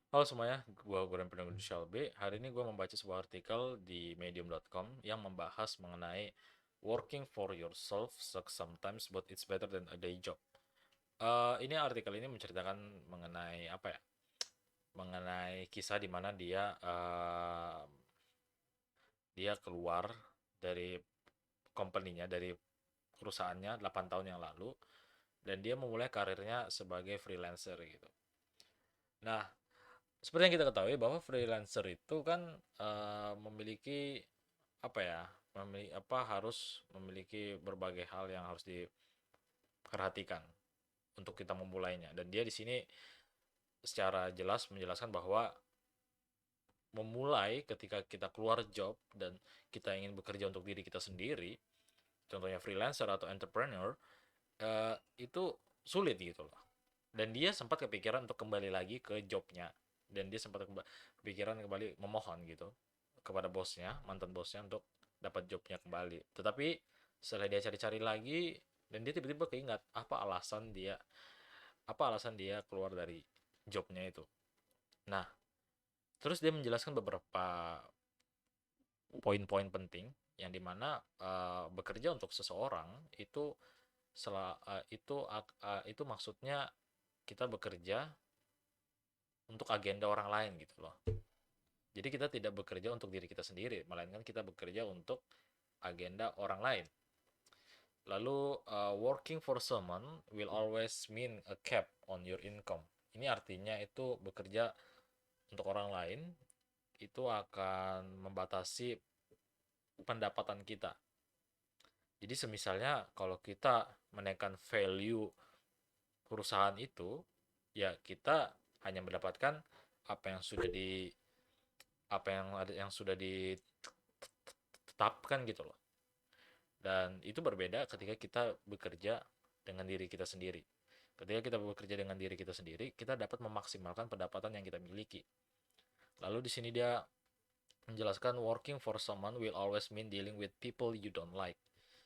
Halo semuanya, gua Gordon Penanggung Shelby. Hari ini gua membaca sebuah artikel di medium.com yang membahas mengenai working for yourself sucks sometimes, but it's better than a day job. Ini artikel ini menceritakan mengenai apa ya? Mengenai kisah di mana dia keluar dari company-nya, dari perusahaannya 8 tahun yang lalu, dan dia memulai karirnya sebagai freelancer gitu. Nah, seperti yang kita ketahui bahwa freelancer itu kan memiliki apa ya, harus memiliki berbagai hal yang harus diperhatikan untuk kita memulainya. Dan dia di sini secara jelas menjelaskan bahwa memulai ketika kita keluar job dan kita ingin bekerja untuk diri kita sendiri, contohnya freelancer atau entrepreneur, itu sulit gitu loh. Dan dia sempat kepikiran untuk kembali lagi ke jobnya, dan dia sempat kepikiran kembali memohon gitu kepada bosnya, mantan bosnya, untuk dapat jobnya kembali. Tetapi setelah dia cari-cari lagi, dan dia tiba-tiba keingat apa alasan dia keluar dari jobnya itu. Nah, terus dia menjelaskan beberapa poin-poin penting yang dimana bekerja untuk seseorang itu itu maksudnya kita bekerja untuk agenda orang lain gitu loh. Jadi kita tidak bekerja untuk diri kita sendiri, melainkan kita bekerja untuk agenda orang lain. Lalu, working for someone will always mean a cap on your income. Ini artinya itu bekerja untuk orang lain itu akan membatasi pendapatan kita. Jadi semisalnya kalau kita menaikkan value perusahaan itu, ya kita hanya mendapatkan apa yang sudah di yang sudah ditetapkan gitu loh. Dan itu berbeda ketika kita bekerja dengan diri kita sendiri. Ketika kita bekerja dengan diri kita sendiri, kita dapat memaksimalkan pendapatan yang kita miliki. Lalu di sini dia menjelaskan working for someone will always mean dealing with people you don't like.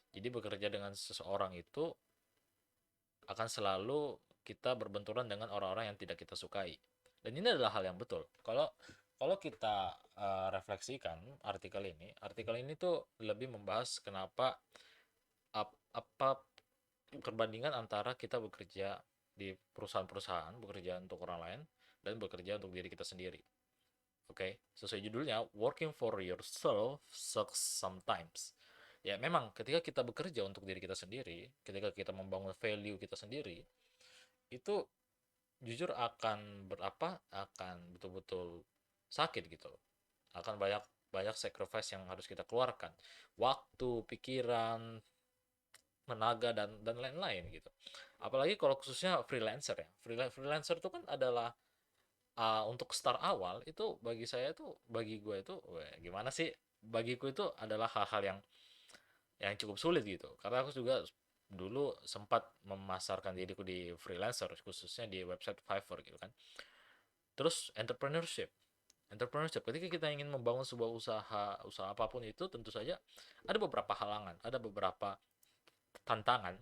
Jadi bekerja dengan seseorang itu akan selalu kita berbenturan dengan orang-orang yang tidak kita sukai. Dan ini adalah hal yang betul. Kalau kalau kita refleksikan artikel ini tuh lebih membahas kenapa apa perbandingan antara kita bekerja di perusahaan-perusahaan, bekerja untuk orang lain, dan bekerja untuk diri kita sendiri. Oke, sesuai judulnya, working for yourself sucks sometimes. Ya, memang ketika kita bekerja untuk diri kita sendiri, ketika kita membangun value kita sendiri, itu jujur akan betul-betul sakit gitu loh. Akan banyak banyak sacrifice yang harus kita keluarkan. Waktu, pikiran, tenaga, dan lain-lain gitu. Apalagi kalau khususnya freelancer ya. Freelancer itu kan adalah untuk start awal itu bagi gue itu gimana sih? Bagiku itu adalah hal-hal yang cukup sulit gitu. Karena aku juga dulu sempat memasarkan diriku di freelancer, khususnya di website Fiverr gitu kan. Terus entrepreneurship ketika kita ingin membangun sebuah usaha apapun itu, tentu saja ada beberapa halangan, ada beberapa tantangan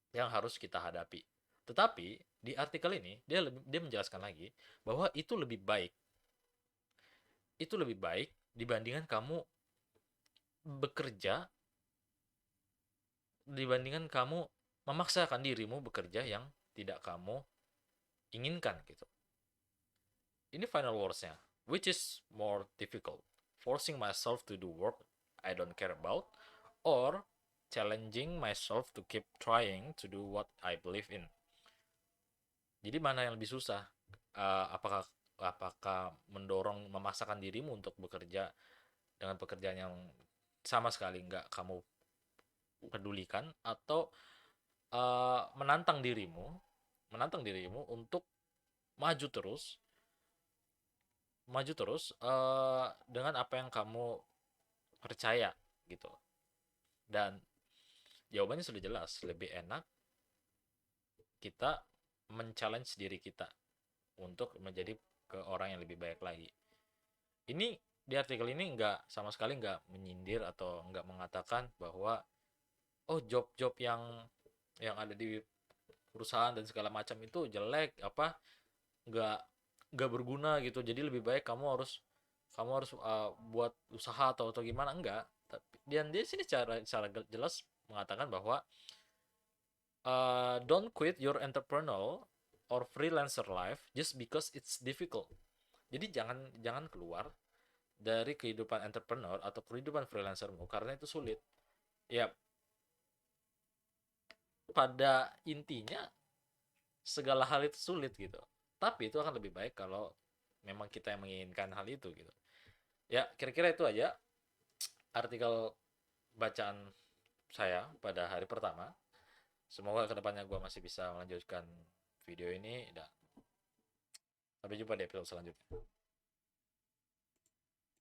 yang harus kita hadapi. Tetapi di artikel ini dia menjelaskan lagi bahwa itu lebih baik dibandingkan kamu bekerja, dibandingkan kamu memaksakan dirimu bekerja yang tidak kamu inginkan gitu. Ini final words-nya. Which is more difficult? Forcing myself to do work I don't care about, or challenging myself to keep trying to do what I believe in. Jadi mana yang lebih susah? Apakah apakah memaksakan dirimu untuk bekerja dengan pekerjaan yang sama sekali nggak kamu pedulikan, atau menantang dirimu untuk maju terus dengan apa yang kamu percaya gitu. Dan jawabannya sudah jelas, lebih enak kita men-challenge diri kita untuk menjadi ke orang yang lebih baik lagi. Ini di artikel ini nggak sama sekali nggak menyindir atau nggak mengatakan bahwa oh job-job yang ada di perusahaan dan segala macam itu jelek, apa nggak nggak berguna gitu, jadi lebih baik kamu harus buat usaha atau gimana, enggak. Tapi dan dia sini secara jelas mengatakan bahwa don't quit your entrepreneurial or freelancer life just because it's difficult. Jadi jangan jangan keluar dari kehidupan entrepreneur atau kehidupan freelancermu karena itu sulit. Ya, pada intinya segala hal itu sulit gitu. Tapi itu akan lebih baik kalau memang kita yang menginginkan hal itu gitu. Ya, kira-kira itu aja artikel bacaan saya pada hari pertama. Semoga kedepannya gue masih bisa melanjutkan video ini dan sampai jumpa di episode selanjutnya.